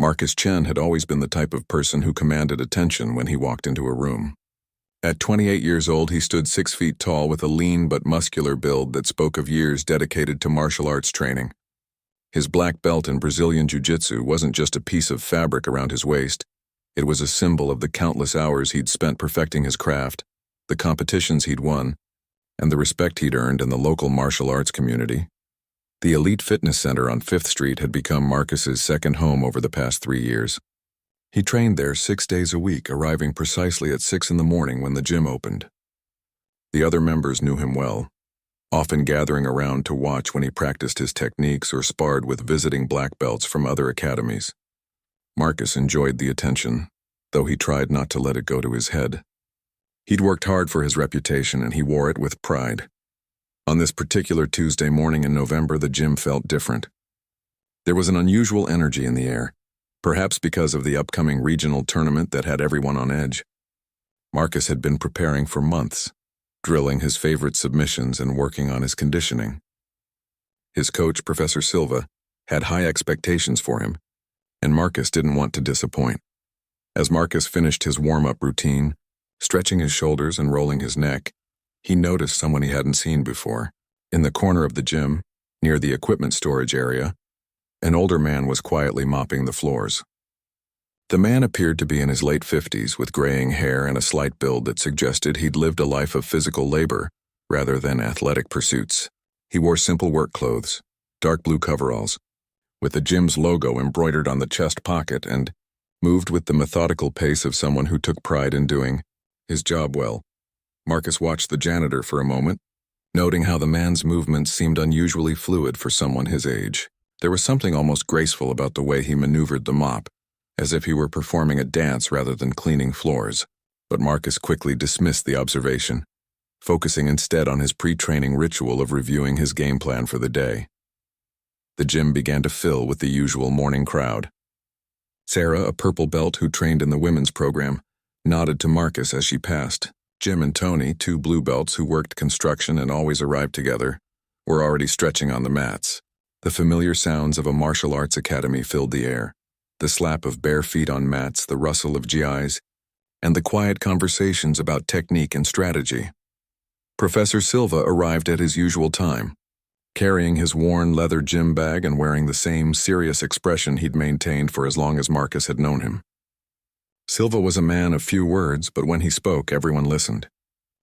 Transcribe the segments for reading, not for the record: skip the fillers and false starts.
Marcus Chen had always been the type of person who commanded attention when he walked into a room. At 28 years old, he stood 6 feet tall with a lean but muscular build that spoke of years dedicated to martial arts training. His black belt in Brazilian Jiu-Jitsu wasn't just a piece of fabric around his waist. It was a symbol of the countless hours he'd spent perfecting his craft, the competitions he'd won, and the respect he'd earned in the local martial arts community. The Elite Fitness Center on 5th Street had become Marcus's second home over the past 3 years. He trained there 6 days a week, arriving precisely at 6 in the morning when the gym opened. The other members knew him well, often gathering around to watch when he practiced his techniques or sparred with visiting black belts from other academies. Marcus enjoyed the attention, though he tried not to let it go to his head. He'd worked hard for his reputation, and he wore it with pride. On this particular Tuesday morning in November, the gym felt different. There was an unusual energy in the air, perhaps because of the upcoming regional tournament that had everyone on edge. Marcus had been preparing for months, drilling his favorite submissions and working on his conditioning. His coach, Professor Silva, had high expectations for him, and Marcus didn't want to disappoint. As Marcus finished his warm-up routine, stretching his shoulders and rolling his neck, he noticed someone he hadn't seen before. In the corner of the gym, near the equipment storage area, an older man was quietly mopping the floors. The man appeared to be in his late 50s with graying hair and a slight build that suggested he'd lived a life of physical labor rather than athletic pursuits. He wore simple work clothes, dark blue coveralls, with the gym's logo embroidered on the chest pocket, and moved with the methodical pace of someone who took pride in doing his job well. Marcus watched the janitor for a moment, noting how the man's movements seemed unusually fluid for someone his age. There was something almost graceful about the way he maneuvered the mop, as if he were performing a dance rather than cleaning floors. But Marcus quickly dismissed the observation, focusing instead on his pre-training ritual of reviewing his game plan for the day. The gym began to fill with the usual morning crowd. Sarah, a purple belt who trained in the women's program, nodded to Marcus as she passed. Jim and Tony, 2 blue belts who worked construction and always arrived together, were already stretching on the mats. The familiar sounds of a martial arts academy filled the air. The slap of bare feet on mats, the rustle of GIs, and the quiet conversations about technique and strategy. Professor Silva arrived at his usual time, carrying his worn leather gym bag and wearing the same serious expression he'd maintained for as long as Marcus had known him. Silva was a man of few words, but when he spoke, everyone listened.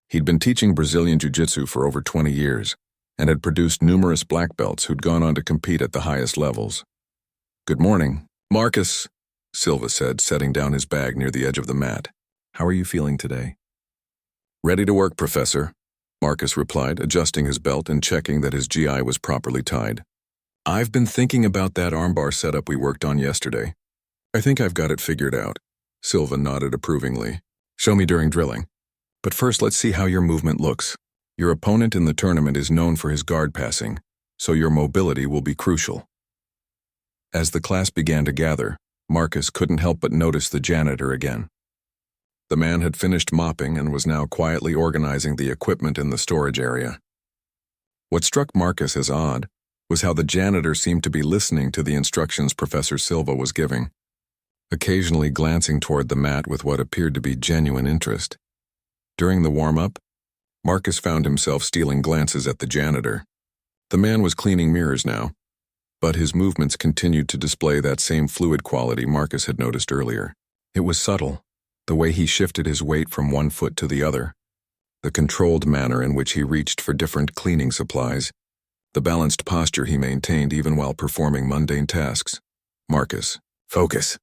He'd been teaching Brazilian Jiu-Jitsu for over 20 years and had produced numerous black belts who'd gone on to compete at the highest levels. "Good morning, Marcus," Silva said, setting down his bag near the edge of the mat. "How are you feeling today?" "Ready to work, Professor," Marcus replied, adjusting his belt and checking that his GI was properly tied. "I've been thinking about that armbar setup we worked on yesterday. I think I've got it figured out." Silva nodded approvingly. "Show me during drilling. But first, let's see how your movement looks. Your opponent in the tournament is known for his guard passing, so your mobility will be crucial." As the class began to gather, Marcus couldn't help but notice the janitor again. The man had finished mopping and was now quietly organizing the equipment in the storage area. What struck Marcus as odd was how the janitor seemed to be listening to the instructions Professor Silva was giving, occasionally glancing toward the mat with what appeared to be genuine interest. During the warm-up, Marcus found himself stealing glances at the janitor. The man was cleaning mirrors now, but his movements continued to display that same fluid quality Marcus had noticed earlier. It was subtle, the way he shifted his weight from one foot to the other, the controlled manner in which he reached for different cleaning supplies, the balanced posture he maintained even while performing mundane tasks. "Marcus, focus,"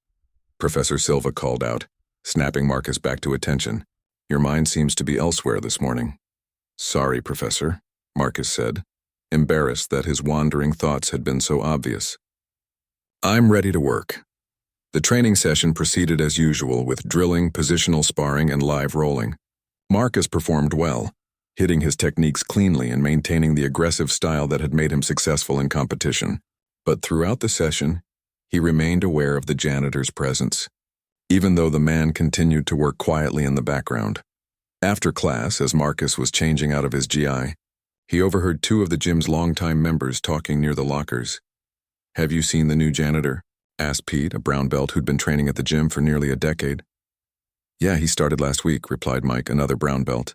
Professor Silva called out, snapping Marcus back to attention. "Your mind seems to be elsewhere this morning." "Sorry, Professor," Marcus said, embarrassed that his wandering thoughts had been so obvious. "I'm ready to work." The training session proceeded as usual with drilling, positional sparring, and live rolling. Marcus performed well, hitting his techniques cleanly and maintaining the aggressive style that had made him successful in competition. But throughout the session, he remained aware of the janitor's presence, even though the man continued to work quietly in the background. After class, as Marcus was changing out of his GI, he overheard 2 of the gym's longtime members talking near the lockers. "Have you seen the new janitor?" asked Pete, a brown belt who'd been training at the gym for nearly a decade. Yeah, he started last week, replied Mike, another brown belt.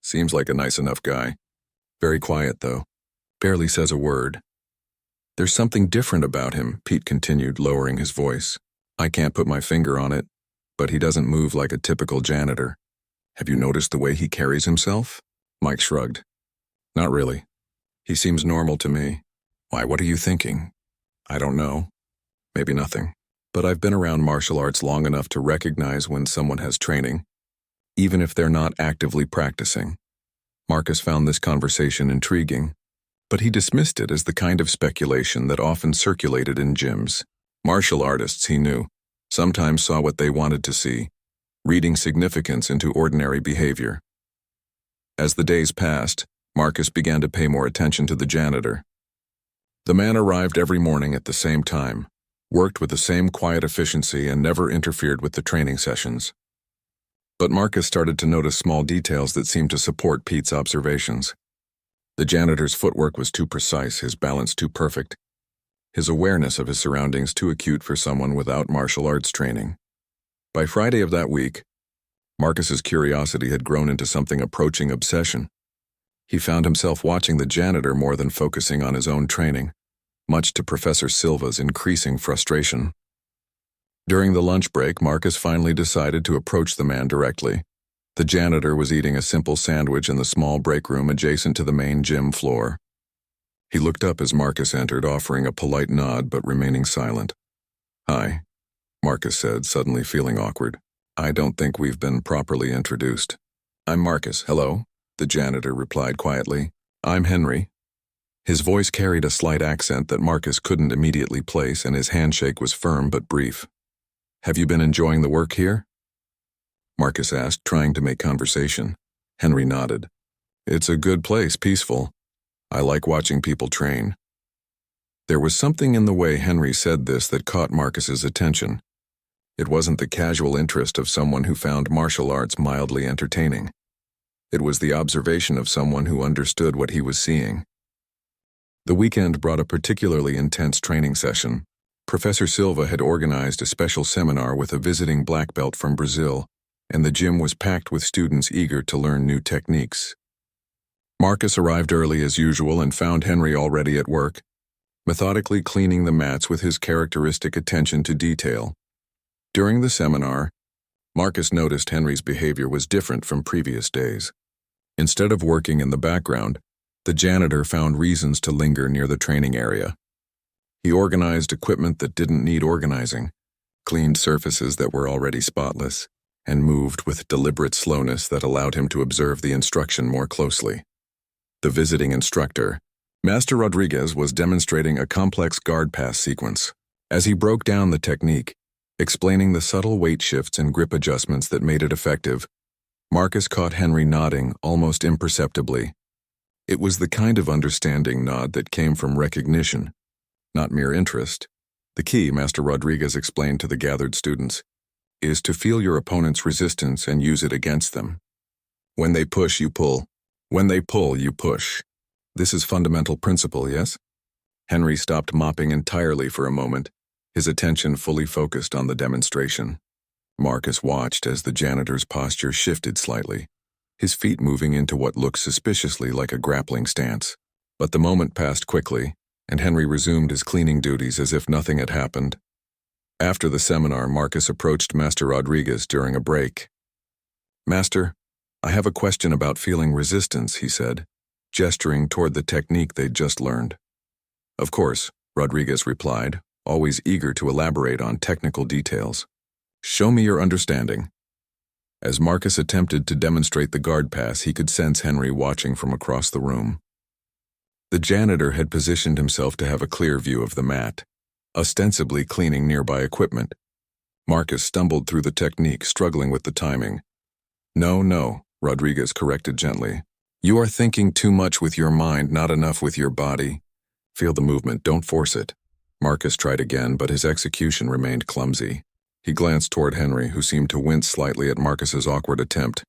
Seems like a nice enough guy. Very quiet, though. Barely says a word. There's something different about him, Pete continued, lowering his voice. I can't put my finger on it, but he doesn't move like a typical janitor. Have you noticed the way he carries himself? Mike shrugged. Not really. He seems normal to me. Why, what are you thinking? I don't know. Maybe nothing. But I've been around martial arts long enough to recognize when someone has training, even if they're not actively practicing. Marcus found this conversation intriguing, but he dismissed it as the kind of speculation that often circulated in gyms. Martial artists, he knew, sometimes saw what they wanted to see, reading significance into ordinary behavior. As the days passed, Marcus began to pay more attention to the janitor. The man arrived every morning at the same time, worked with the same quiet efficiency, and never interfered with the training sessions. But Marcus started to notice small details that seemed to support Pete's observations. The janitor's footwork was too precise, his balance too perfect, his awareness of his surroundings too acute for someone without martial arts training. By Friday of that week, Marcus's curiosity had grown into something approaching obsession. He found himself watching the janitor more than focusing on his own training, much to Professor Silva's increasing frustration. During the lunch break, Marcus finally decided to approach the man directly. The janitor was eating a simple sandwich in the small break room adjacent to the main gym floor. He looked up as Marcus entered, offering a polite nod but remaining silent. Hi, Marcus said, suddenly feeling awkward. I don't think we've been properly introduced. I'm Marcus, hello, the janitor replied quietly. I'm Henry. His voice carried a slight accent that Marcus couldn't immediately place, and his handshake was firm but brief. Have you been enjoying the work here? Marcus asked, trying to make conversation. Henry nodded. It's a good place, peaceful. I like watching people train. There was something in the way Henry said this that caught Marcus's attention. It wasn't the casual interest of someone who found martial arts mildly entertaining. It was the observation of someone who understood what he was seeing. The weekend brought a particularly intense training session. Professor Silva had organized a special seminar with a visiting black belt from Brazil, and the gym was packed with students eager to learn new techniques. Marcus arrived early as usual and found Henry already at work, methodically cleaning the mats with his characteristic attention to detail. During the seminar, Marcus noticed Henry's behavior was different from previous days. Instead of working in the background, the janitor found reasons to linger near the training area. He organized equipment that didn't need organizing, cleaned surfaces that were already spotless, and moved with deliberate slowness that allowed him to observe the instruction more closely. The visiting instructor, Master Rodriguez, was demonstrating a complex guard pass sequence. As he broke down the technique, explaining the subtle weight shifts and grip adjustments that made it effective, Marcus caught Henry nodding almost imperceptibly. It was the kind of understanding nod that came from recognition, not mere interest. The key, Master Rodriguez explained to the gathered students, is to feel your opponent's resistance and use it against them. When they push, you pull. When they pull, you push. This is fundamental principle, yes? Henry stopped mopping entirely for a moment, his attention fully focused on the demonstration. Marcus watched as the janitor's posture shifted slightly, his feet moving into what looked suspiciously like a grappling stance. But the moment passed quickly, and Henry resumed his cleaning duties as if nothing had happened. After the seminar, Marcus approached Master Rodriguez during a break. Master, I have a question about feeling resistance, he said, gesturing toward the technique they'd just learned. Of course, Rodriguez replied, always eager to elaborate on technical details. Show me your understanding. As Marcus attempted to demonstrate the guard pass, he could sense Henry watching from across the room. The janitor had positioned himself to have a clear view of the mat, ostensibly cleaning nearby equipment. Marcus stumbled through the technique, struggling with the timing. No, Rodriguez corrected gently. You are thinking too much with your mind, not enough with your body. Feel the movement, don't force it. Marcus tried again, but his execution remained clumsy. He glanced toward Henry, who seemed to wince slightly at Marcus's awkward attempt.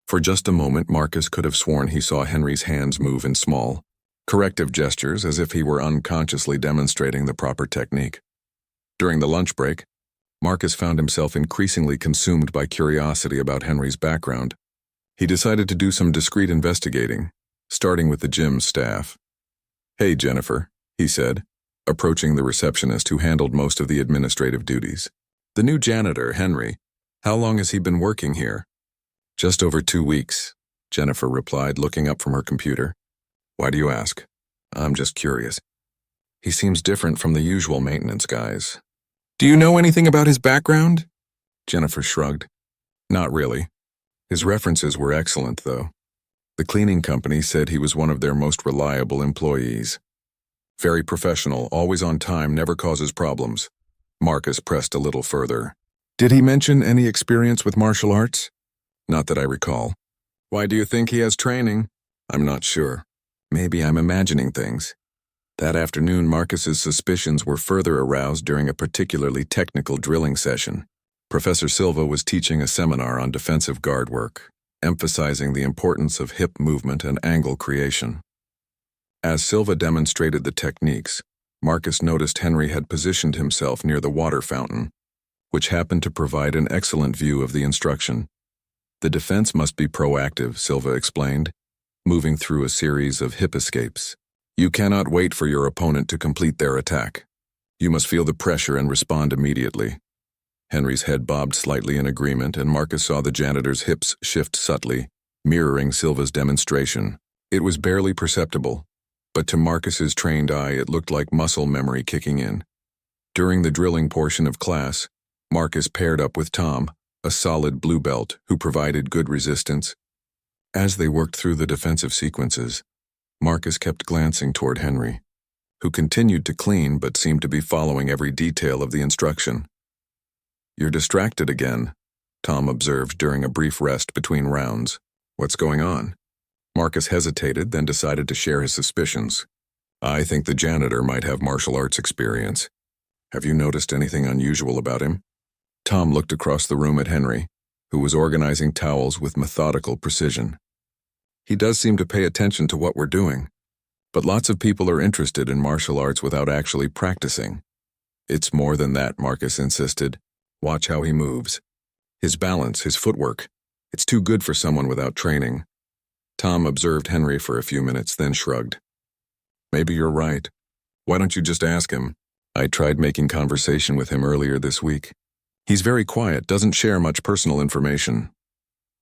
For just a moment, Marcus could have sworn he saw Henry's hands move in small, corrective gestures as if he were unconsciously demonstrating the proper technique. During the lunch break, Marcus found himself increasingly consumed by curiosity about Henry's background. He decided to do some discreet investigating, starting with the gym staff. "Hey, Jennifer," he said, approaching the receptionist who handled most of the administrative duties. "The new janitor, Henry. How long has he been working here?" "Just over 2 weeks," Jennifer replied, looking up from her computer. "Why do you ask?" "I'm just curious. He seems different from the usual maintenance guys." "Do you know anything about his background?" Jennifer shrugged. "Not really. His references were excellent, though. The cleaning company said he was one of their most reliable employees. Very professional, always on time, never causes problems." Marcus pressed a little further. "Did he mention any experience with martial arts?" "Not that I recall." "Why do you think he has training?" "I'm not sure. Maybe I'm imagining things." That afternoon, Marcus's suspicions were further aroused during a particularly technical drilling session. Professor Silva was teaching a seminar on defensive guard work, emphasizing the importance of hip movement and angle creation. As Silva demonstrated the techniques, Marcus noticed Henry had positioned himself near the water fountain, which happened to provide an excellent view of the instruction. "The defense must be proactive," Silva explained, moving through a series of hip escapes. "You cannot wait for your opponent to complete their attack. You must feel the pressure and respond immediately." Henry's head bobbed slightly in agreement, and Marcus saw the janitor's hips shift subtly, mirroring Silva's demonstration. It was barely perceptible, but to Marcus's trained eye it looked like muscle memory kicking in. During the drilling portion of class, Marcus paired up with Tom, a solid blue belt who provided good resistance. As they worked through the defensive sequences, Marcus kept glancing toward Henry, who continued to clean but seemed to be following every detail of the instruction. "You're distracted again," Tom observed during a brief rest between rounds. "What's going on?" Marcus hesitated, then decided to share his suspicions. "I think the janitor might have martial arts experience. Have you noticed anything unusual about him?" Tom looked across the room at Henry, who was organizing towels with methodical precision. "He does seem to pay attention to what we're doing, but lots of people are interested in martial arts without actually practicing." "It's more than that," Marcus insisted. "Watch how he moves. His balance, his footwork. It's too good for someone without training." Tom observed Henry for a few minutes, then shrugged. "Maybe you're right. Why don't you just ask him?" "I tried making conversation with him earlier this week. He's very quiet, doesn't share much personal information."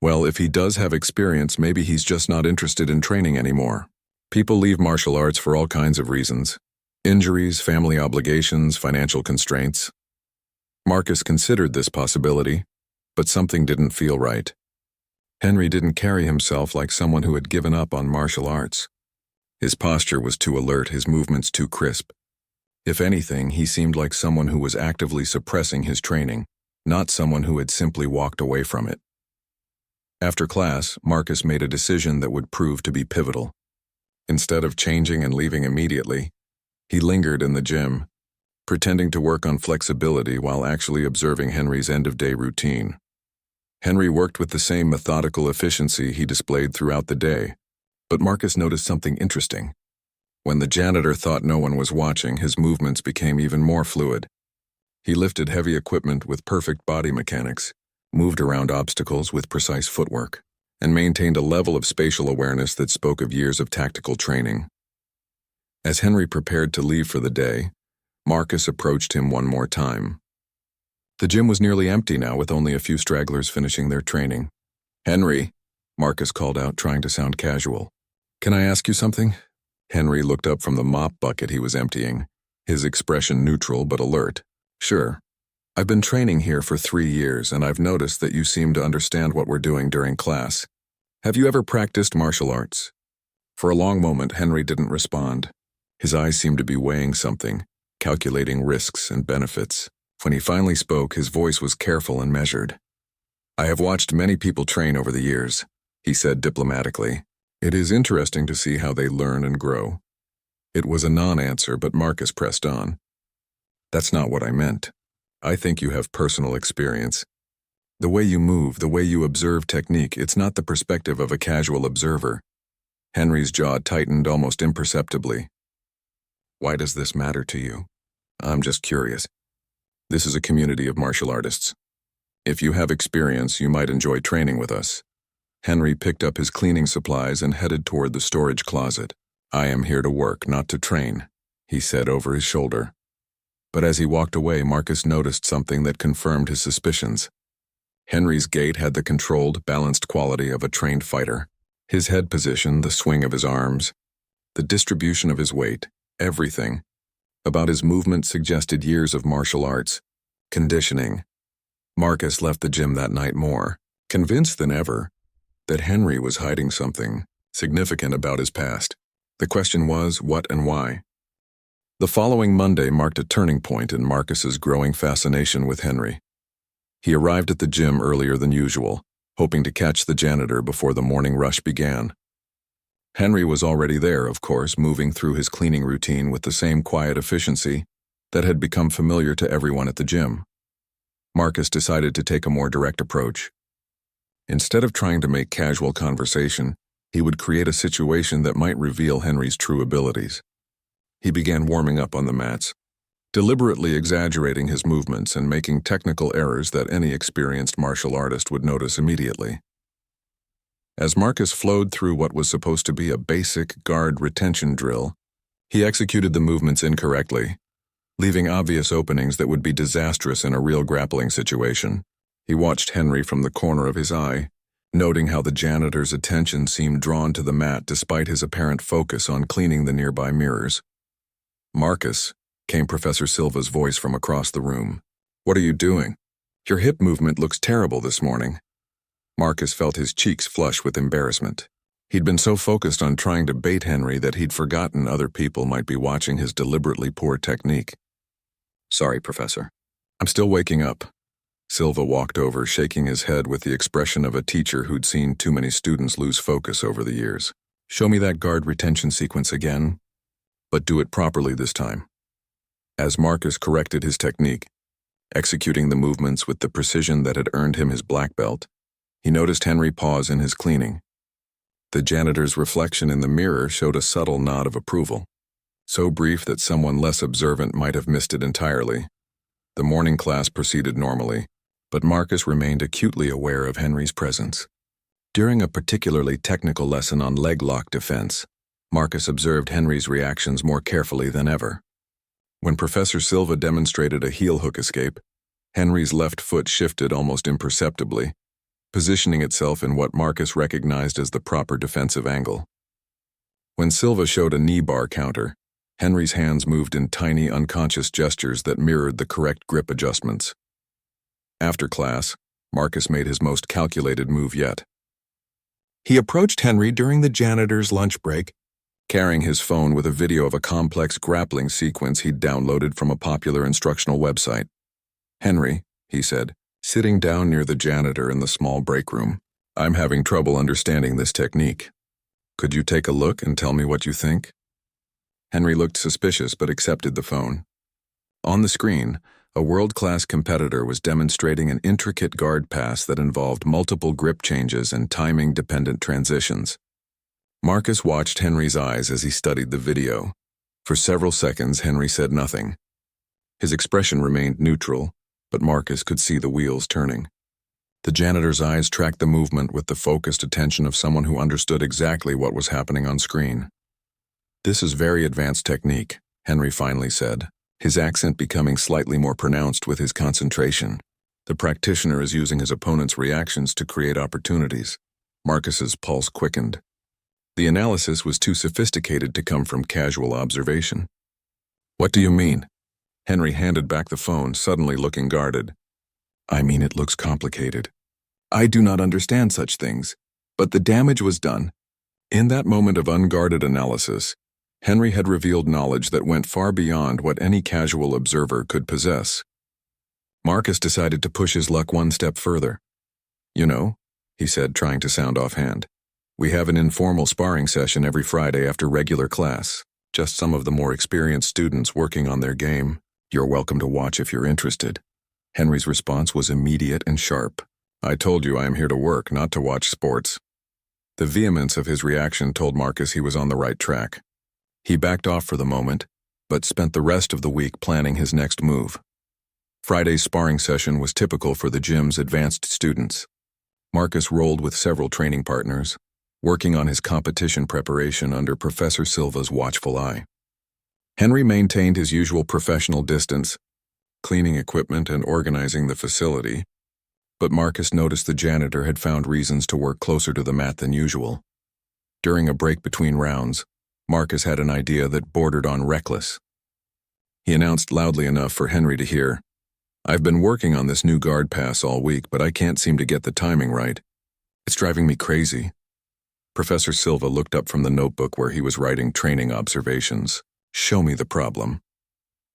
"Well, if he does have experience, maybe he's just not interested in training anymore. People leave martial arts for all kinds of reasons. Injuries, family obligations, financial constraints." Marcus considered this possibility, but something didn't feel right. Henry didn't carry himself like someone who had given up on martial arts. His posture was too alert, his movements too crisp. If anything, he seemed like someone who was actively suppressing his training, not someone who had simply walked away from it. After class, Marcus made a decision that would prove to be pivotal. Instead of changing and leaving immediately, he lingered in the gym, pretending to work on flexibility while actually observing Henry's end-of-day routine. Henry worked with the same methodical efficiency he displayed throughout the day, but Marcus noticed something interesting. When the janitor thought no one was watching, his movements became even more fluid. He lifted heavy equipment with perfect body mechanics, moved around obstacles with precise footwork, and maintained a level of spatial awareness that spoke of years of tactical training. As Henry prepared to leave for the day, Marcus approached him one more time. The gym was nearly empty now, with only a few stragglers finishing their training. "Henry," Marcus called out, trying to sound casual. "Can I ask you something?" Henry looked up from the mop bucket he was emptying, his expression neutral but alert. "Sure. I've been training here for 3 years, and I've noticed that you seem to understand what we're doing during class. Have you ever practiced martial arts?" For a long moment, Henry didn't respond. His eyes seemed to be weighing something, calculating risks and benefits. When he finally spoke, his voice was careful and measured. "I have watched many people train over the years," he said diplomatically. "It is interesting to see how they learn and grow." It was a non-answer, but Marcus pressed on. "That's not what I meant. I think you have personal experience. The way you move, the way you observe technique, it's not the perspective of a casual observer." Henry's jaw tightened almost imperceptibly. "Why does this matter to you?" "I'm just curious." This is a community of martial artists. If you have experience, you might enjoy training with us." Henry picked up his cleaning supplies and headed toward the storage closet. "I am here to work, not to train," he said over his shoulder. But as he walked away, Marcus noticed something that confirmed his suspicions. Henry's gait had the controlled, balanced quality of a trained fighter. His head position, the swing of his arms, the distribution of his weight, everything about his movement suggested years of martial arts, conditioning. Marcus left the gym that night more convinced than ever that Henry was hiding something significant about his past. The question was, what and why? The following Monday marked a turning point in Marcus's growing fascination with Henry. He arrived at the gym earlier than usual, hoping to catch the janitor before the morning rush began. Henry was already there, of course, moving through his cleaning routine with the same quiet efficiency that had become familiar to everyone at the gym. Marcus decided to take a more direct approach. Instead of trying to make casual conversation, he would create a situation that might reveal Henry's true abilities. He began warming up on the mats, deliberately exaggerating his movements and making technical errors that any experienced martial artist would notice immediately. As Marcus flowed through what was supposed to be a basic guard retention drill, he executed the movements incorrectly, leaving obvious openings that would be disastrous in a real grappling situation. He watched Henry from the corner of his eye, noting how the janitor's attention seemed drawn to the mat despite his apparent focus on cleaning the nearby mirrors. "Marcus," came Professor Silva's voice from across the room. "What are you doing? Your hip movement looks terrible this morning." Marcus felt his cheeks flush with embarrassment. He'd been so focused on trying to bait Henry that he'd forgotten other people might be watching his deliberately poor technique. "Sorry, Professor. I'm still waking up." Silva walked over, shaking his head with the expression of a teacher who'd seen too many students lose focus over the years. "Show me that guard retention sequence again, but do it properly this time." As Marcus corrected his technique, executing the movements with the precision that had earned him his black belt, he noticed Henry pause in his cleaning. The janitor's reflection in the mirror showed a subtle nod of approval, so brief that someone less observant might have missed it entirely. The morning class proceeded normally, but Marcus remained acutely aware of Henry's presence. During a particularly technical lesson on leg lock defense, Marcus observed Henry's reactions more carefully than ever. When Professor Silva demonstrated a heel hook escape, Henry's left foot shifted almost imperceptibly, positioning itself in what Marcus recognized as the proper defensive angle. When Silva showed a knee bar counter, Henry's hands moved in tiny, unconscious gestures that mirrored the correct grip adjustments. After class, Marcus made his most calculated move yet. He approached Henry during the janitor's lunch break, carrying his phone with a video of a complex grappling sequence he'd downloaded from a popular instructional website. "Henry," he said, sitting down near the janitor in the small break room, "I'm having trouble understanding this technique. Could you take a look and tell me what you think?" Henry looked suspicious but accepted the phone. On the screen, a world-class competitor was demonstrating an intricate guard pass that involved multiple grip changes and timing-dependent transitions. Marcus watched Henry's eyes as he studied the video. For several seconds, Henry said nothing. His expression remained neutral, but Marcus could see the wheels turning. The janitor's eyes tracked the movement with the focused attention of someone who understood exactly what was happening on screen. "This is very advanced technique," Henry finally said, his accent becoming slightly more pronounced with his concentration. "The practitioner is using his opponent's reactions to create opportunities." Marcus's pulse quickened. The analysis was too sophisticated to come from casual observation. "What do you mean?" Henry handed back the phone, suddenly looking guarded. "I mean, it looks complicated. I do not understand such things, but the damage was done." In that moment of unguarded analysis, Henry had revealed knowledge that went far beyond what any casual observer could possess. Marcus decided to push his luck one step further. "You know," he said, trying to sound offhand, "we have an informal sparring session every Friday after regular class. Just some of the more experienced students working on their game. You're welcome to watch if you're interested." Henry's response was immediate and sharp. "I told you I am here to work, not to watch sports." The vehemence of his reaction told Marcus he was on the right track. He backed off for the moment, but spent the rest of the week planning his next move. Friday's sparring session was typical for the gym's advanced students. Marcus rolled with several training partners, working on his competition preparation under Professor Silva's watchful eye. Henry maintained his usual professional distance, cleaning equipment and organizing the facility, but Marcus noticed the janitor had found reasons to work closer to the mat than usual. During a break between rounds, Marcus had an idea that bordered on reckless. He announced loudly enough for Henry to hear, "I've been working on this new guard pass all week, but I can't seem to get the timing right. It's driving me crazy." Professor Silva looked up from the notebook where he was writing training observations. "Show me the problem."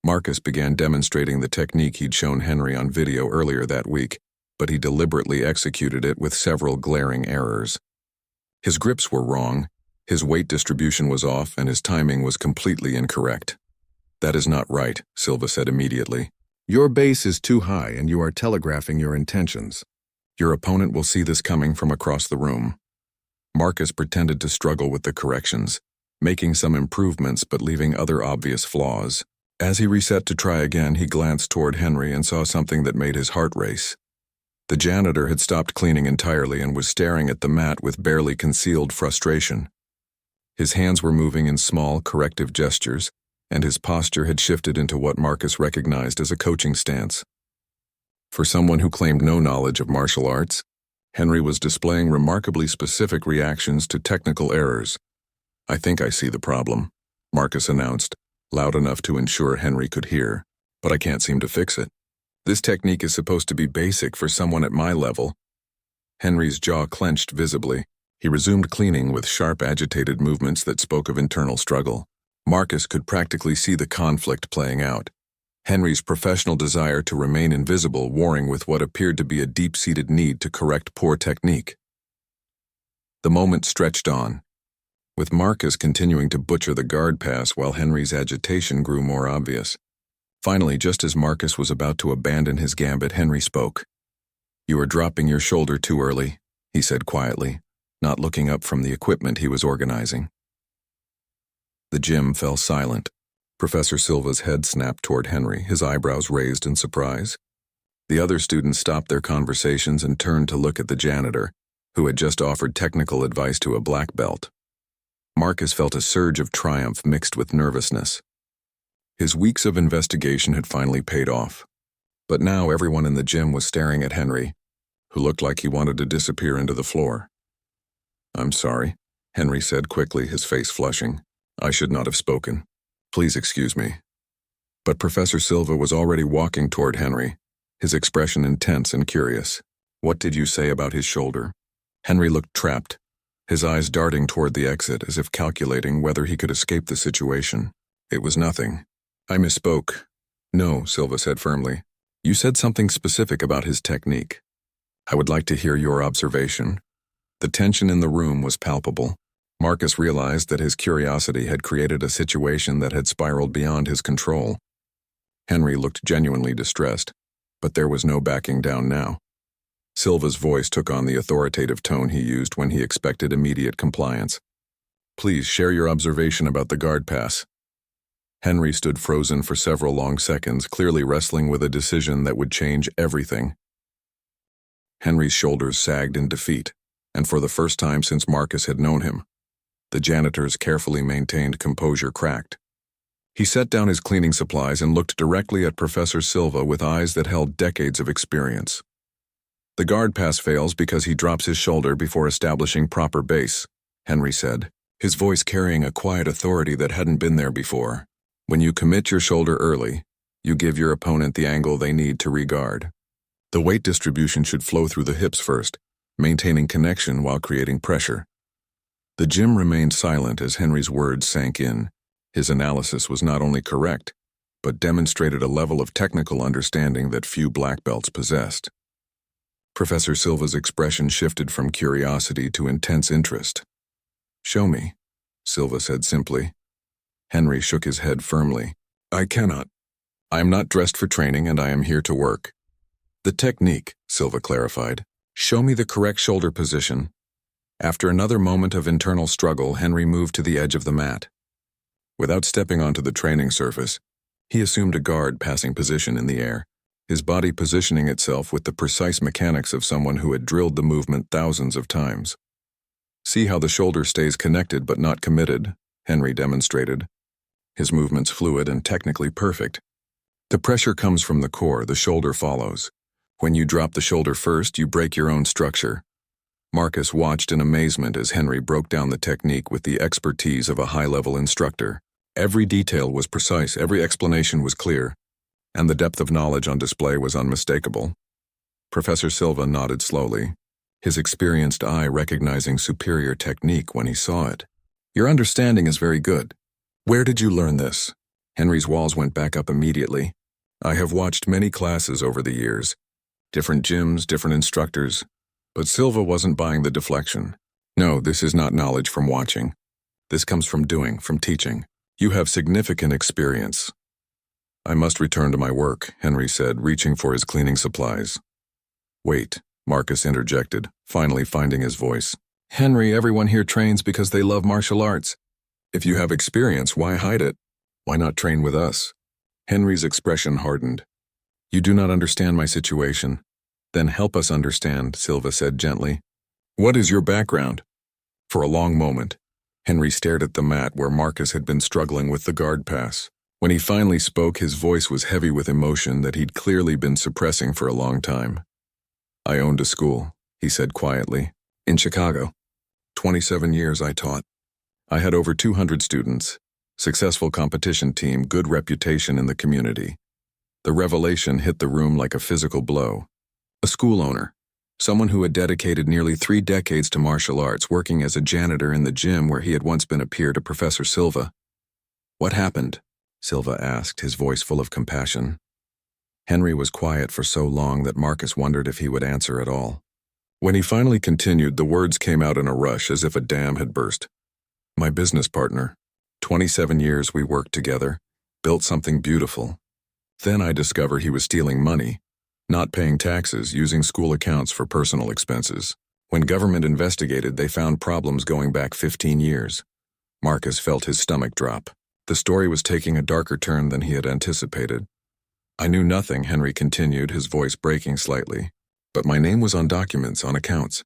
Marcus began demonstrating the technique he'd shown Henry on video earlier that week, but he deliberately executed it with several glaring errors. His grips were wrong, his weight distribution was off, and his timing was completely incorrect. "That is not right," Silva said immediately. "Your base is too high and you are telegraphing your intentions. Your opponent will see this coming from across the room." Marcus pretended to struggle with the corrections, making some improvements but leaving other obvious flaws. As he reset to try again, he glanced toward Henry and saw something that made his heart race. The janitor had stopped cleaning entirely and was staring at the mat with barely concealed frustration. His hands were moving in small, corrective gestures, and his posture had shifted into what Marcus recognized as a coaching stance. For someone who claimed no knowledge of martial arts, Henry was displaying remarkably specific reactions to technical errors. "I think I see the problem," Marcus announced, loud enough to ensure Henry could hear, "but I can't seem to fix it. This technique is supposed to be basic for someone at my level." Henry's jaw clenched visibly. He resumed cleaning with sharp, agitated movements that spoke of internal struggle. Marcus could practically see the conflict playing out. Henry's professional desire to remain invisible warring with what appeared to be a deep-seated need to correct poor technique. The moment stretched on, with Marcus continuing to butcher the guard pass while Henry's agitation grew more obvious. Finally, just as Marcus was about to abandon his gambit, Henry spoke. "You are dropping your shoulder too early," he said quietly, not looking up from the equipment he was organizing. The gym fell silent. Professor Silva's head snapped toward Henry, his eyebrows raised in surprise. The other students stopped their conversations and turned to look at the janitor, who had just offered technical advice to a black belt. Marcus felt a surge of triumph mixed with nervousness. His weeks of investigation had finally paid off. But now everyone in the gym was staring at Henry, who looked like he wanted to disappear into the floor. "I'm sorry," Henry said quickly, his face flushing. "I should not have spoken. Please excuse me." But Professor Silva was already walking toward Henry, his expression intense and curious. "What did you say about his shoulder?" Henry looked trapped, his eyes darting toward the exit as if calculating whether he could escape the situation. "It was nothing. I misspoke." "No," Silva said firmly. "You said something specific about his technique. I would like to hear your observation." The tension in the room was palpable. Marcus realized that his curiosity had created a situation that had spiraled beyond his control. Henry looked genuinely distressed, but there was no backing down now. Silva's voice took on the authoritative tone he used when he expected immediate compliance. "Please share your observation about the guard pass." Henry stood frozen for several long seconds, clearly wrestling with a decision that would change everything. Henry's shoulders sagged in defeat, and for the first time since Marcus had known him, the janitor's carefully maintained composure cracked. He set down his cleaning supplies and looked directly at Professor Silva with eyes that held decades of experience. "The guard pass fails because he drops his shoulder before establishing proper base," Henry said, his voice carrying a quiet authority that hadn't been there before. "When you commit your shoulder early, you give your opponent the angle they need to re-guard. The weight distribution should flow through the hips first, maintaining connection while creating pressure." The gym remained silent as Henry's words sank in. His analysis was not only correct, but demonstrated a level of technical understanding that few black belts possessed. Professor Silva's expression shifted from curiosity to intense interest. "Show me," Silva said simply. Henry shook his head firmly. "I cannot. I am not dressed for training and I am here to work." "The technique," Silva clarified. "Show me the correct shoulder position." After another moment of internal struggle, Henry moved to the edge of the mat. Without stepping onto the training surface, he assumed a guard passing position in the air, his body positioning itself with the precise mechanics of someone who had drilled the movement thousands of times. "See how the shoulder stays connected but not committed," Henry demonstrated. His movements fluid and technically perfect. "The pressure comes from the core, the shoulder follows. When you drop the shoulder first, you break your own structure." Marcus watched in amazement as Henry broke down the technique with the expertise of a high-level instructor. Every detail was precise, every explanation was clear, and the depth of knowledge on display was unmistakable. Professor Silva nodded slowly, his experienced eye recognizing superior technique when he saw it. "Your understanding is very good. Where did you learn this?" Henry's walls went back up immediately. "I have watched many classes over the years. Different gyms, different instructors. But Silva wasn't buying the deflection. "No, this is not knowledge from watching. This comes from doing, from teaching. You have significant experience." "I must return to my work," Henry said, reaching for his cleaning supplies. "Wait," Marcus interjected, finally finding his voice. "Henry, everyone here trains because they love martial arts. If you have experience, why hide it? Why not train with us?" Henry's expression hardened. "You do not understand my situation. Then help us understand," Silva said gently. "What is your background?" For a long moment, Henry stared at the mat where Marcus had been struggling with the guard pass. When he finally spoke, his voice was heavy with emotion that he'd clearly been suppressing for a long time. "I owned a school," he said quietly, "in Chicago. 27 years I taught. I had over 200 students, successful competition team, good reputation in the community." The revelation hit the room like a physical blow. A school owner, someone who had dedicated nearly 3 decades to martial arts, working as a janitor in the gym where he had once been a peer to Professor Silva. "What happened?" Silva asked, his voice full of compassion. Henry was quiet for so long that Marcus wondered if he would answer at all. When he finally continued, the words came out in a rush as if a dam had burst. "My business partner. 27 years we worked together, built something beautiful. Then I discovered he was stealing money, not paying taxes, using school accounts for personal expenses. When government investigated, they found problems going back 15 years. Marcus felt his stomach drop. The story was taking a darker turn than he had anticipated. "I knew nothing," Henry continued, his voice breaking slightly. "But my name was on documents, on accounts.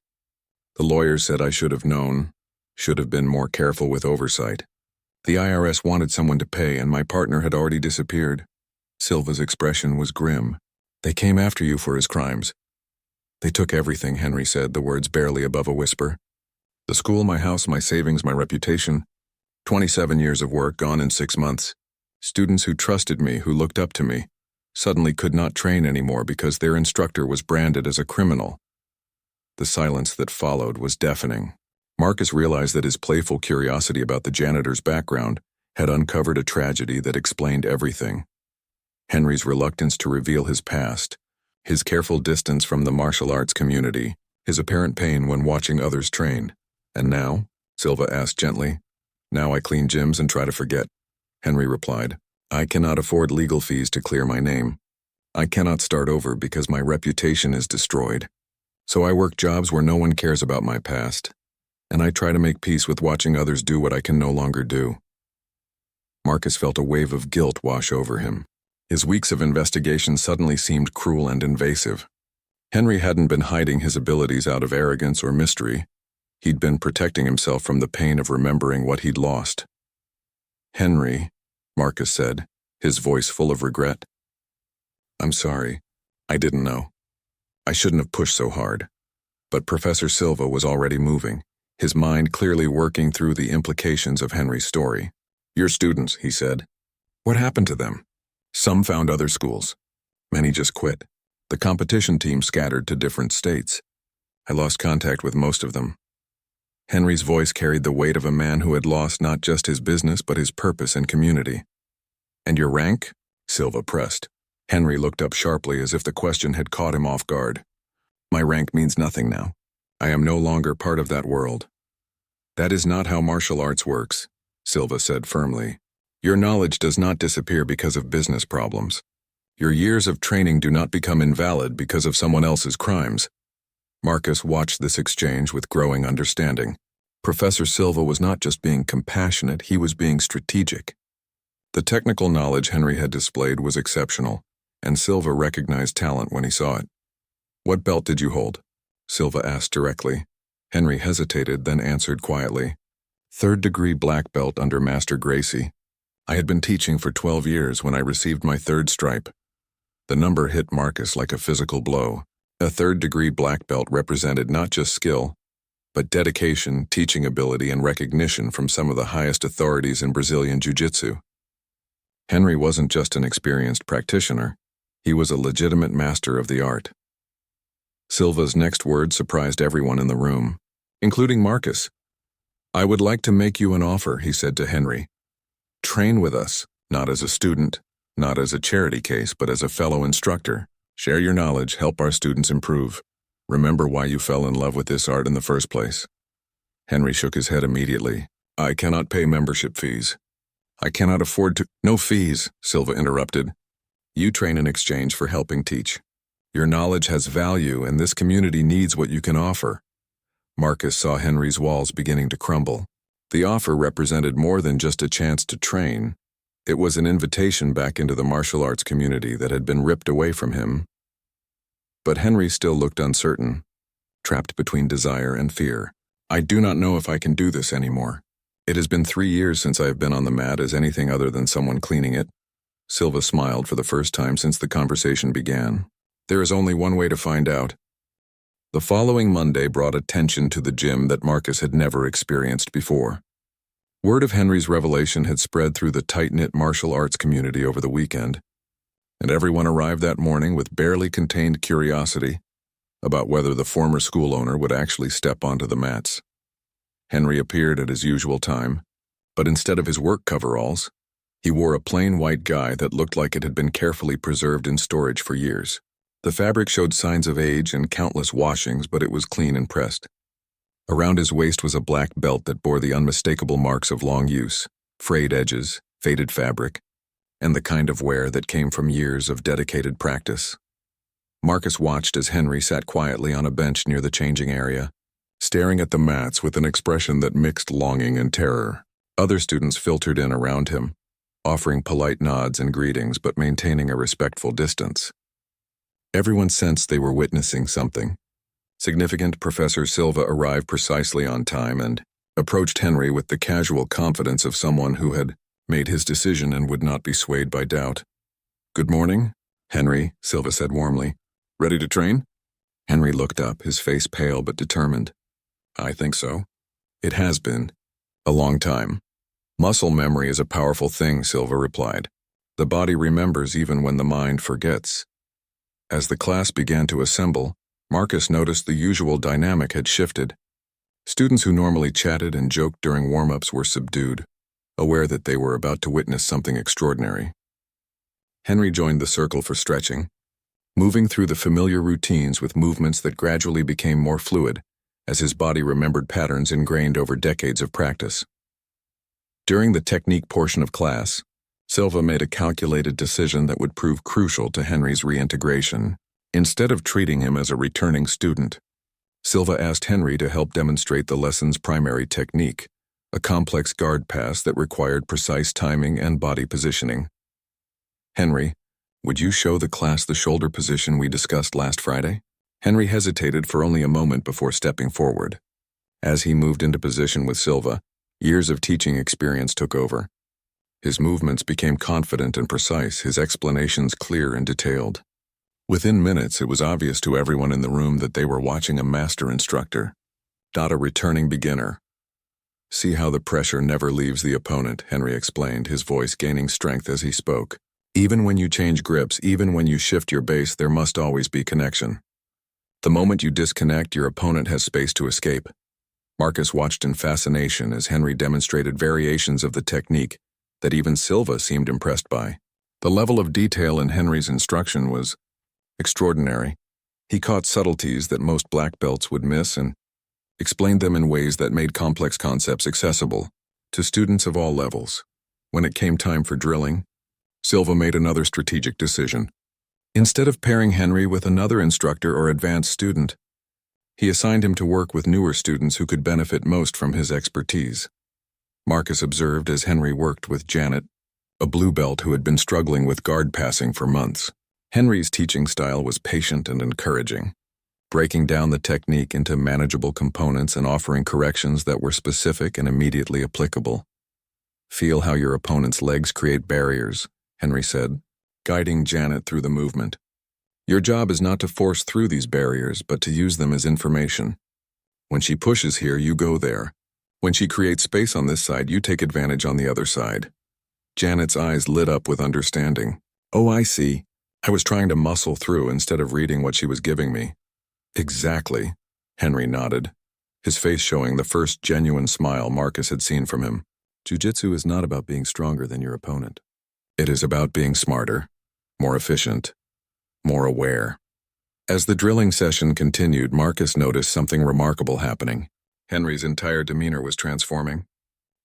The lawyers said I should have known, should have been more careful with oversight. The IRS wanted someone to pay, and my partner had already disappeared." Silva's expression was grim. "They came after you for his crimes." "They took everything," Henry said, the words barely above a whisper. "The school, my house, my savings, my reputation. 27 years of work gone in 6 months. Students who trusted me, who looked up to me, suddenly could not train anymore because their instructor was branded as a criminal." The silence that followed was deafening. Marcus realized that his playful curiosity about the janitor's background had uncovered a tragedy that explained everything. Henry's reluctance to reveal his past, his careful distance from the martial arts community, his apparent pain when watching others train. "And now?" Silva asked gently. "Now I clean gyms and try to forget," Henry replied. "I cannot afford legal fees to clear my name. I cannot start over because my reputation is destroyed. So I work jobs where no one cares about my past, and I try to make peace with watching others do what I can no longer do." Marcus felt a wave of guilt wash over him. His weeks of investigation suddenly seemed cruel and invasive. Henry hadn't been hiding his abilities out of arrogance or mystery. He'd been protecting himself from the pain of remembering what he'd lost. "Henry," Marcus said, his voice full of regret. "I'm sorry. I didn't know. I shouldn't have pushed so hard." But Professor Silva was already moving, his mind clearly working through the implications of Henry's story. "Your students," he said. "What happened to them? Some found other schools. Many just quit. The competition team scattered to different states. I lost contact with most of them." Henry's voice carried the weight of a man who had lost not just his business but his purpose and community. "And your rank?" Silva pressed. Henry looked up sharply as if the question had caught him off guard. "My rank means nothing now. I am no longer part of that world." "That is not how martial arts works," Silva said firmly. "Your knowledge does not disappear because of business problems. Your years of training do not become invalid because of someone else's crimes." Marcus watched this exchange with growing understanding. Professor Silva was not just being compassionate, he was being strategic. The technical knowledge Henry had displayed was exceptional, and Silva recognized talent when he saw it. "What belt did you hold?" Silva asked directly. Henry hesitated, then answered quietly. "Third-degree black belt under Master Gracie. I had been teaching for 12 years when I received my third stripe." The number hit Marcus like a physical blow. A third-degree black belt represented not just skill, but dedication, teaching ability, and recognition from some of the highest authorities in Brazilian Jiu-Jitsu. Henry wasn't just an experienced practitioner, he was a legitimate master of the art. Silva's next words surprised everyone in the room, including Marcus. "I would like to make you an offer," he said to Henry. "Train with us, not as a student, not as a charity case, but as a fellow instructor. Share your knowledge, help our students improve. Remember why you fell in love with this art in the first place." Henry shook his head immediately. "I cannot pay membership fees. I cannot afford to—" "No fees," Silva interrupted. "You train in exchange for helping teach. Your knowledge has value, and this community needs what you can offer." Marcus saw Henry's walls beginning to crumble. The offer represented more than just a chance to train. It was an invitation back into the martial arts community that had been ripped away from him. But Henry still looked uncertain, trapped between desire and fear. "I do not know if I can do this anymore. It has been 3 years since I have been on the mat as anything other than someone cleaning it." Silva smiled for the first time since the conversation began. "There is only one way to find out." The following Monday brought attention to the gym that Marcus had never experienced before. Word of Henry's revelation had spread through the tight-knit martial arts community over the weekend, and everyone arrived that morning with barely contained curiosity about whether the former school owner would actually step onto the mats. Henry appeared at his usual time, but instead of his work coveralls, he wore a plain white guy that looked like it had been carefully preserved in storage for years. The fabric showed signs of age and countless washings, but it was clean and pressed. Around his waist was a black belt that bore the unmistakable marks of long use, frayed edges, faded fabric, and the kind of wear that came from years of dedicated practice. Marcus watched as Henry sat quietly on a bench near the changing area, staring at the mats with an expression that mixed longing and terror. Other students filtered in around him, offering polite nods and greetings but maintaining a respectful distance. Everyone sensed they were witnessing something significant. Professor Silva arrived precisely on time and approached Henry with the casual confidence of someone who had made his decision and would not be swayed by doubt. "Good morning, Henry," Silva said warmly. "Ready to train?" Henry looked up, his face pale but determined. "I think so. It has been a long time." "Muscle memory is a powerful thing," Silva replied. "The body remembers even when the mind forgets." As the class began to assemble, Marcus noticed the usual dynamic had shifted. Students who normally chatted and joked during warm-ups were subdued, aware that they were about to witness something extraordinary. Henry joined the circle for stretching, moving through the familiar routines with movements that gradually became more fluid as his body remembered patterns ingrained over decades of practice. During the technique portion of class, Silva made a calculated decision that would prove crucial to Henry's reintegration. Instead of treating him as a returning student, Silva asked Henry to help demonstrate the lesson's primary technique, a complex guard pass that required precise timing and body positioning. "Henry, would you show the class the shoulder position we discussed last Friday?" Henry hesitated for only a moment before stepping forward. As he moved into position with Silva, years of teaching experience took over. His movements became confident and precise, his explanations clear and detailed. Within minutes, it was obvious to everyone in the room that they were watching a master instructor, not a returning beginner. "See how the pressure never leaves the opponent," Henry explained, his voice gaining strength as he spoke. "Even when you change grips, even when you shift your base, there must always be connection. The moment you disconnect, your opponent has space to escape." Marcus watched in fascination as Henry demonstrated variations of the technique that even Silva seemed impressed by. The level of detail in Henry's instruction was extraordinary. He caught subtleties that most black belts would miss and explained them in ways that made complex concepts accessible to students of all levels. When it came time for drilling, Silva made another strategic decision. Instead of pairing Henry with another instructor or advanced student, he assigned him to work with newer students who could benefit most from his expertise. Marcus observed as Henry worked with Janet, a blue belt who had been struggling with guard passing for months. Henry's teaching style was patient and encouraging, breaking down the technique into manageable components and offering corrections that were specific and immediately applicable. "Feel how your opponent's legs create barriers," Henry said, guiding Janet through the movement. "Your job is not to force through these barriers, but to use them as information. When she pushes here, you go there. When she creates space on this side, you take advantage on the other side." Janet's eyes lit up with understanding. "Oh, I see. I was trying to muscle through instead of reading what she was giving me." "Exactly," Henry nodded, his face showing the first genuine smile Marcus had seen from him. "Jiu-jitsu is not about being stronger than your opponent. It is about being smarter, more efficient, more aware." As the drilling session continued, Marcus noticed something remarkable happening. Henry's entire demeanor was transforming.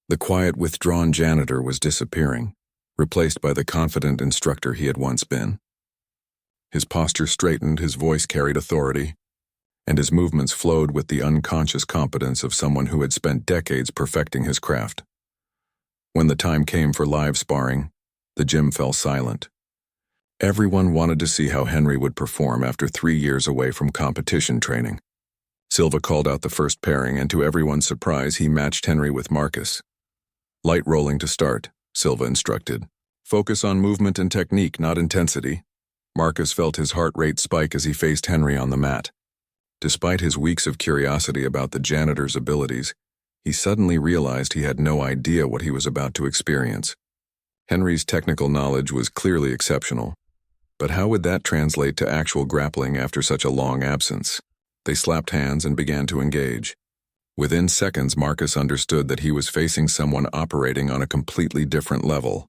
The quiet, withdrawn janitor was disappearing, replaced by the confident instructor he had once been. His posture straightened, his voice carried authority, and his movements flowed with the unconscious competence of someone who had spent decades perfecting his craft. When the time came for live sparring, the gym fell silent. Everyone wanted to see how Henry would perform after 3 years away from competition training. Silva called out the first pairing, and to everyone's surprise, he matched Henry with Marcus. "Light rolling to start," Silva instructed. "Focus on movement and technique, not intensity." Marcus felt his heart rate spike as he faced Henry on the mat. Despite his weeks of curiosity about the janitor's abilities, he suddenly realized he had no idea what he was about to experience. Henry's technical knowledge was clearly exceptional, but how would that translate to actual grappling after such a long absence? They slapped hands and began to engage. Within seconds, Marcus understood that he was facing someone operating on a completely different level.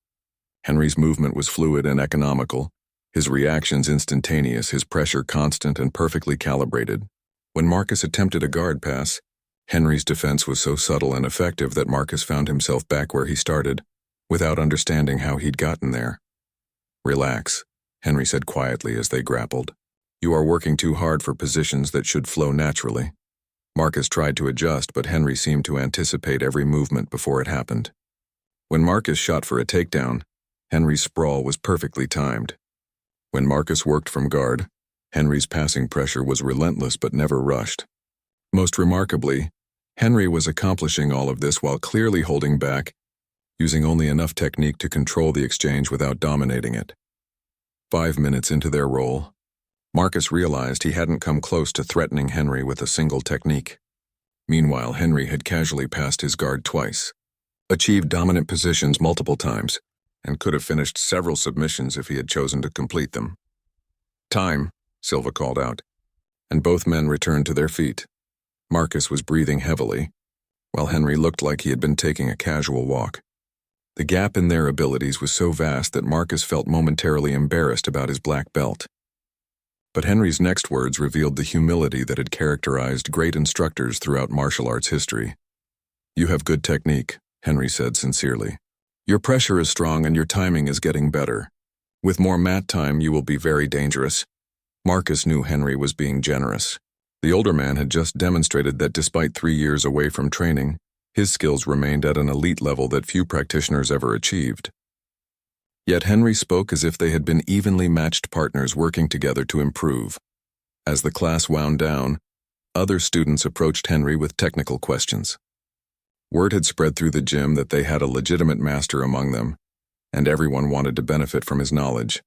Henry's movement was fluid and economical, his reactions instantaneous, his pressure constant and perfectly calibrated. When Marcus attempted a guard pass, Henry's defense was so subtle and effective that Marcus found himself back where he started, without understanding how he'd gotten there. "Relax," Henry said quietly as they grappled. "You are working too hard for positions that should flow naturally." Marcus tried to adjust, but Henry seemed to anticipate every movement before it happened. When Marcus shot for a takedown, Henry's sprawl was perfectly timed. When Marcus worked from guard, Henry's passing pressure was relentless but never rushed. Most remarkably, Henry was accomplishing all of this while clearly holding back, using only enough technique to control the exchange without dominating it. 5 minutes into their roll, Marcus realized he hadn't come close to threatening Henry with a single technique. Meanwhile, Henry had casually passed his guard twice, achieved dominant positions multiple times, and could have finished several submissions if he had chosen to complete them. "Time," Silva called out, and both men returned to their feet. Marcus was breathing heavily, while Henry looked like he had been taking a casual walk. The gap in their abilities was so vast that Marcus felt momentarily embarrassed about his black belt. But Henry's next words revealed the humility that had characterized great instructors throughout martial arts history. "You have good technique," Henry said sincerely. "Your pressure is strong and your timing is getting better. With more mat time, you will be very dangerous." Marcus knew Henry was being generous. The older man had just demonstrated that despite 3 years away from training, his skills remained at an elite level that few practitioners ever achieved. Yet Henry spoke as if they had been evenly matched partners working together to improve. As the class wound down, other students approached Henry with technical questions. Word had spread through the gym that they had a legitimate master among them, and everyone wanted to benefit from his knowledge.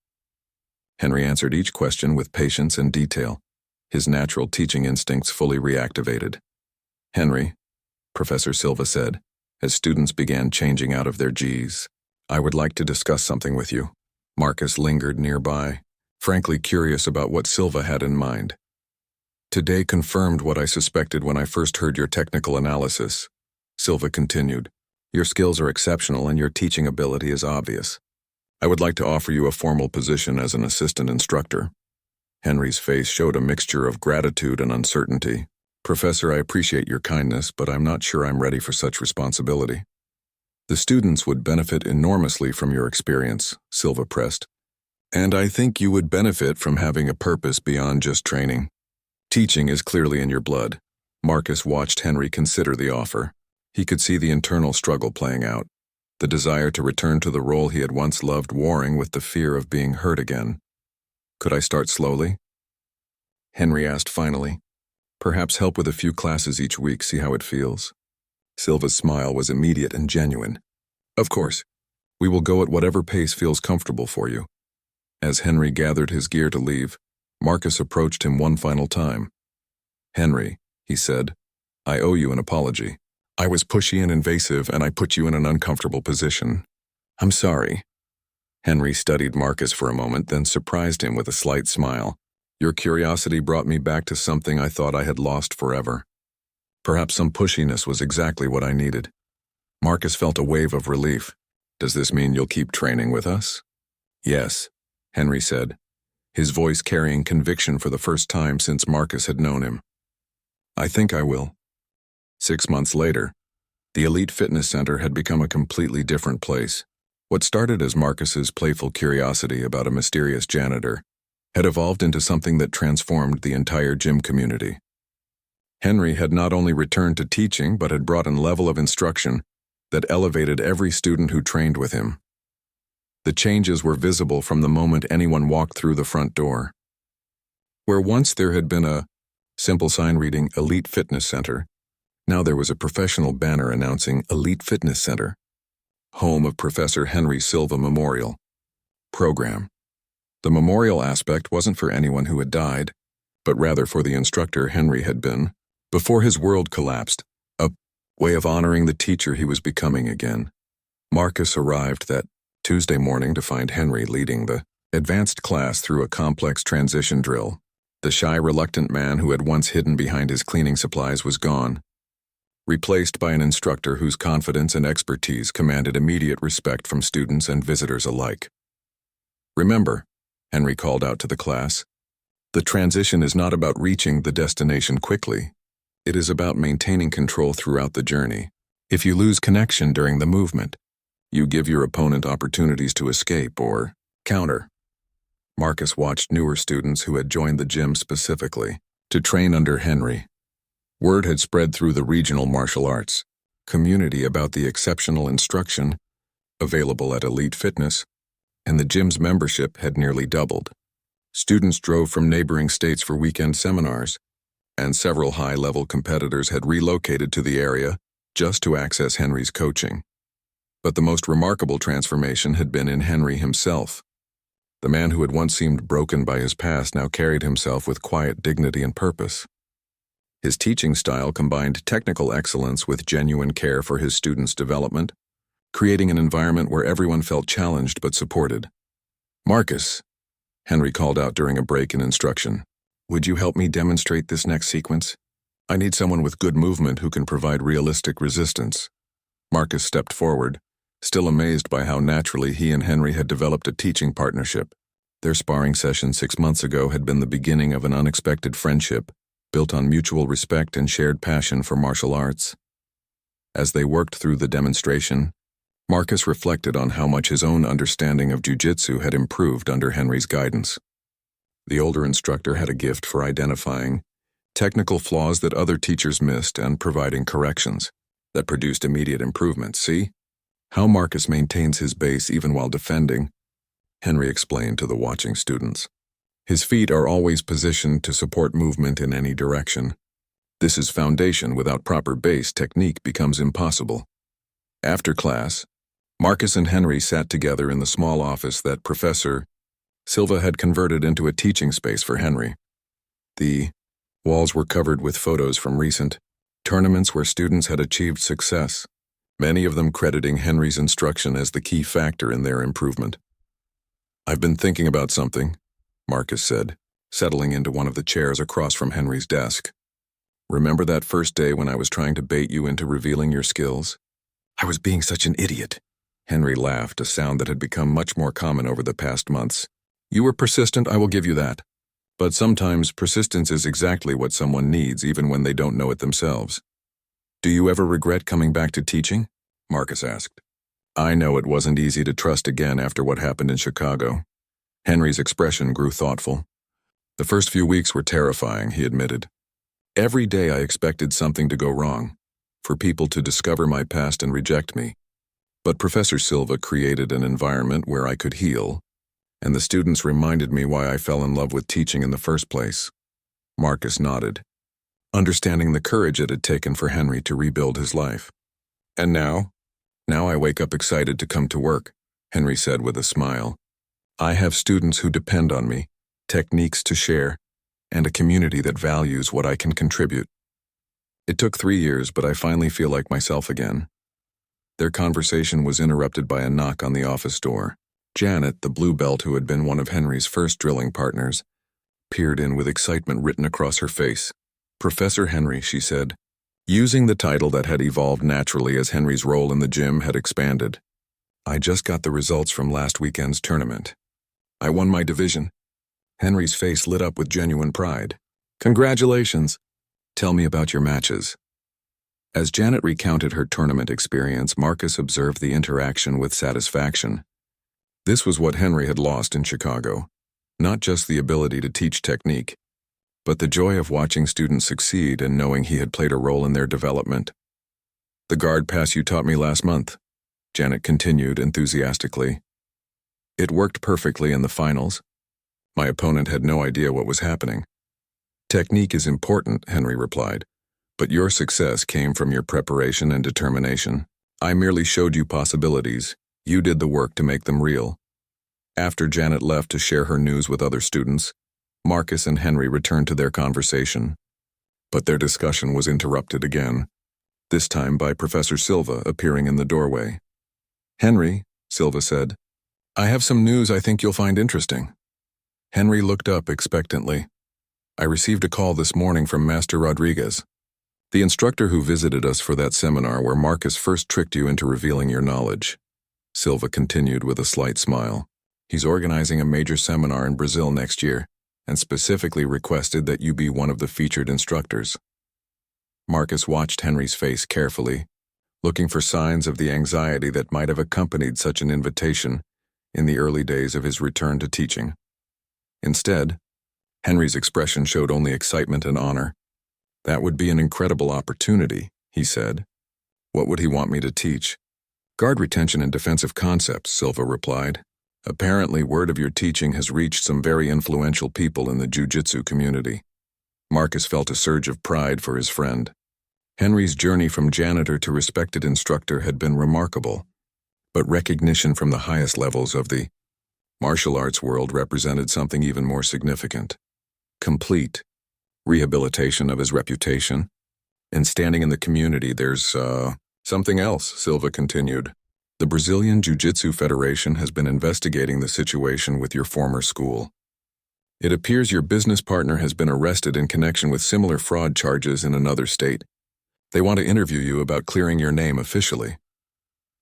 Henry answered each question with patience and detail, his natural teaching instincts fully reactivated. "Henry," Professor Silva said, as students began changing out of their Gs, "I would like to discuss something with you." Marcus lingered nearby, frankly curious about what Silva had in mind. "Today confirmed what I suspected when I first heard your technical analysis," Silva continued. "Your skills are exceptional and your teaching ability is obvious. I would like to offer you a formal position as an assistant instructor." Henry's face showed a mixture of gratitude and uncertainty. "Professor, I appreciate your kindness, but I'm not sure I'm ready for such responsibility." "The students would benefit enormously from your experience," Silva pressed. "And I think you would benefit from having a purpose beyond just training. Teaching is clearly in your blood." Marcus watched Henry consider the offer. He could see the internal struggle playing out, the desire to return to the role he had once loved warring with the fear of being hurt again. Could I start slowly? Henry asked finally. Perhaps help with a few classes each week, see how it feels. Silva's smile was immediate and genuine. Of course. We will go at whatever pace feels comfortable for you. As Henry gathered his gear to leave, Marcus approached him one final time. Henry, he said, I owe you an apology. I was pushy and invasive, and I put you in an uncomfortable position. I'm sorry. Henry studied Marcus for a moment, then surprised him with a slight smile. Your curiosity brought me back to something I thought I had lost forever. Perhaps some pushiness was exactly what I needed. Marcus felt a wave of relief. Does this mean you'll keep training with us? Yes, Henry said, his voice carrying conviction for the first time since Marcus had known him. I think I will. 6 months later, the Elite Fitness Center had become a completely different place. What started as Marcus's playful curiosity about a mysterious janitor had evolved into something that transformed the entire gym community. Henry had not only returned to teaching, but had brought a level of instruction that elevated every student who trained with him. The changes were visible from the moment anyone walked through the front door. Where once there had been a simple sign reading Elite Fitness Center, now there was a professional banner announcing Elite Fitness Center, home of Professor Henry Silva Memorial Program. The memorial aspect wasn't for anyone who had died, but rather for the instructor Henry had been, before his world collapsed, a way of honoring the teacher he was becoming again. Marcus arrived that Tuesday morning to find Henry leading the advanced class through a complex transition drill. The shy, reluctant man who had once hidden behind his cleaning supplies was gone, replaced by an instructor whose confidence and expertise commanded immediate respect from students and visitors alike. Remember, Henry called out to the class, the transition is not about reaching the destination quickly. It is about maintaining control throughout the journey. If you lose connection during the movement, you give your opponent opportunities to escape or counter. Marcus watched newer students who had joined the gym specifically to train under Henry. Word had spread through the regional martial arts community about the exceptional instruction available at Elite Fitness, and the gym's membership had nearly doubled. Students drove from neighboring states for weekend seminars, and several high-level competitors had relocated to the area just to access Henry's coaching. But the most remarkable transformation had been in Henry himself. The man who had once seemed broken by his past now carried himself with quiet dignity and purpose. His teaching style combined technical excellence with genuine care for his students' development, creating an environment where everyone felt challenged but supported. Marcus, Henry called out during a break in instruction, would you help me demonstrate this next sequence? I need someone with good movement who can provide realistic resistance. Marcus stepped forward, still amazed by how naturally he and Henry had developed a teaching partnership. Their sparring session 6 months ago had been the beginning of an unexpected friendship, built on mutual respect and shared passion for martial arts. As they worked through the demonstration, Marcus reflected on how much his own understanding of jiu-jitsu had improved under Henry's guidance. The older instructor had a gift for identifying technical flaws that other teachers missed and providing corrections that produced immediate improvements. See how Marcus maintains his base even while defending, Henry explained to the watching students. His feet are always positioned to support movement in any direction. This is foundation. Without proper base, technique becomes impossible. After class, Marcus and Henry sat together in the small office that Professor Silva had converted into a teaching space for Henry. The walls were covered with photos from recent tournaments where students had achieved success, many of them crediting Henry's instruction as the key factor in their improvement. I've been thinking about something, Marcus said, settling into one of the chairs across from Henry's desk. Remember that first day when I was trying to bait you into revealing your skills? I was being such an idiot. Henry laughed, a sound that had become much more common over the past months. You were persistent, I will give you that. But sometimes persistence is exactly what someone needs, even when they don't know it themselves. Do you ever regret coming back to teaching? Marcus asked. I know it wasn't easy to trust again after what happened in Chicago. Henry's expression grew thoughtful. The first few weeks were terrifying, he admitted. Every day I expected something to go wrong, for people to discover my past and reject me. But Professor Silva created an environment where I could heal, And the students reminded me why I fell in love with teaching in the first place. Marcus nodded, understanding the courage it had taken for Henry to rebuild his life. And now I wake up excited to come to work, Henry said with a smile. I have students who depend on me, techniques to share, and a community that values what I can contribute. It took 3 years, but I finally feel like myself again. Their conversation was interrupted by a knock on the office door. Janet, the blue belt who had been one of Henry's first drilling partners, peered in with excitement written across her face. Professor Henry, she said, using the title that had evolved naturally as Henry's role in the gym had expanded. I just got the results from last weekend's tournament. I won my division. Henry's face lit up with genuine pride. Congratulations. Tell me about your matches. As Janet recounted her tournament experience, Marcus observed the interaction with satisfaction. This was what Henry had lost in Chicago. Not just the ability to teach technique, but the joy of watching students succeed and knowing he had played a role in their development. The guard pass you taught me last month, Janet continued enthusiastically. It worked perfectly in the finals. My opponent had no idea what was happening. Technique is important, Henry replied, but your success came from your preparation and determination. I merely showed you possibilities. You did the work to make them real. After Janet left to share her news with other students, Marcus and Henry returned to their conversation. But their discussion was interrupted again, this time by Professor Silva appearing in the doorway. Henry, Silva said, I have some news I think you'll find interesting. Henry looked up expectantly. I received a call this morning from Master Rodriguez, the instructor who visited us for that seminar where Marcus first tricked you into revealing your knowledge. Silva continued with a slight smile. He's organizing a major seminar in Brazil next year, and specifically requested that you be one of the featured instructors. Marcus watched Henry's face carefully, looking for signs of the anxiety that might have accompanied such an invitation in the early days of his return to teaching. Instead, Henry's expression showed only excitement and honor. That would be an incredible opportunity, he said. What would he want me to teach? Guard retention and defensive concepts, Silva replied. Apparently, word of your teaching has reached some very influential people in the jiu-jitsu community. Marcus felt a surge of pride for his friend. Henry's journey from janitor to respected instructor had been remarkable, but recognition from the highest levels of the martial arts world represented something even more significant. Complete rehabilitation of his reputation, and standing in the community. There's something else, Silva continued. The Brazilian Jiu-Jitsu Federation has been investigating the situation with your former school. It appears your business partner has been arrested in connection with similar fraud charges in another state. They want to interview you about clearing your name officially.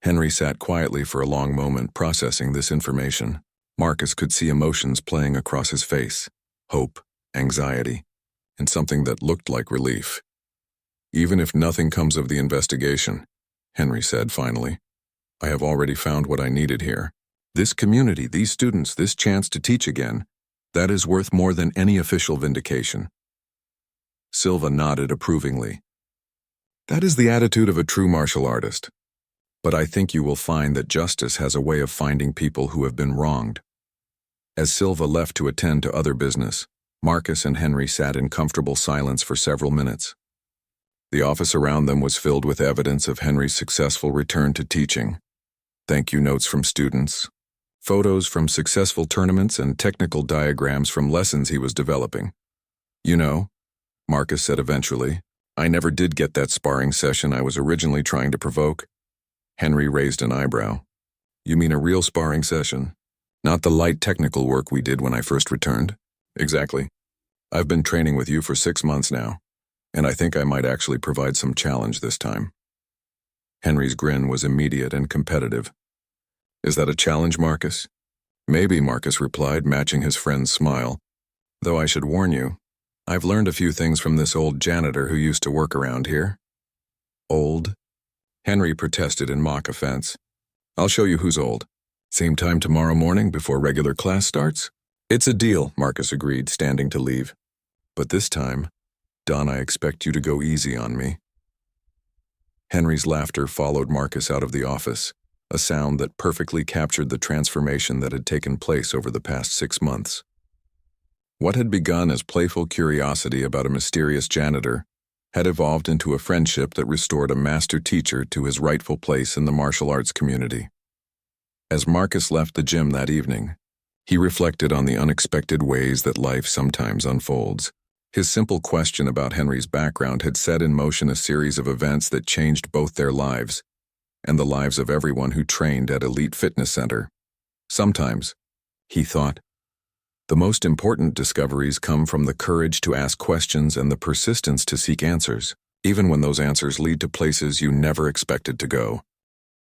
Henry sat quietly for a long moment, processing this information. Marcus could see emotions playing across his face, hope, anxiety, and something that looked like relief. Even if nothing comes of the investigation, Henry said finally, I have already found what I needed here. This community, these students, this chance to teach again, that is worth more than any official vindication. Silva nodded approvingly. That is the attitude of a true martial artist. But I think you will find that justice has a way of finding people who have been wronged. As Silva left to attend to other business, Marcus and Henry sat in comfortable silence for several minutes. The office around them was filled with evidence of Henry's successful return to teaching. Thank you notes from students, photos from successful tournaments, and technical diagrams from lessons he was developing. You know, Marcus said eventually, I never did get that sparring session I was originally trying to provoke. Henry raised an eyebrow. You mean a real sparring session? Not the light technical work we did when I first returned? Exactly. I've been training with you for 6 months now, and I think I might actually provide some challenge this time. Henry's grin was immediate and competitive. Is that a challenge, Marcus? Maybe, Marcus replied, matching his friend's smile. Though I should warn you, I've learned a few things from this old janitor who used to work around here. Old? Henry protested in mock offense. I'll show you who's old. Same time tomorrow morning before regular class starts? It's a deal, Marcus agreed, standing to leave. But this time, Don, I expect you to go easy on me. Henry's laughter followed Marcus out of the office, a sound that perfectly captured the transformation that had taken place over the past 6 months. What had begun as playful curiosity about a mysterious janitor had evolved into a friendship that restored a master teacher to his rightful place in the martial arts community. As Marcus left the gym that evening, he reflected on the unexpected ways that life sometimes unfolds. His simple question about Henry's background had set in motion a series of events that changed both their lives and the lives of everyone who trained at Elite Fitness Center. Sometimes, he thought, the most important discoveries come from the courage to ask questions and the persistence to seek answers, even when those answers lead to places you never expected to go.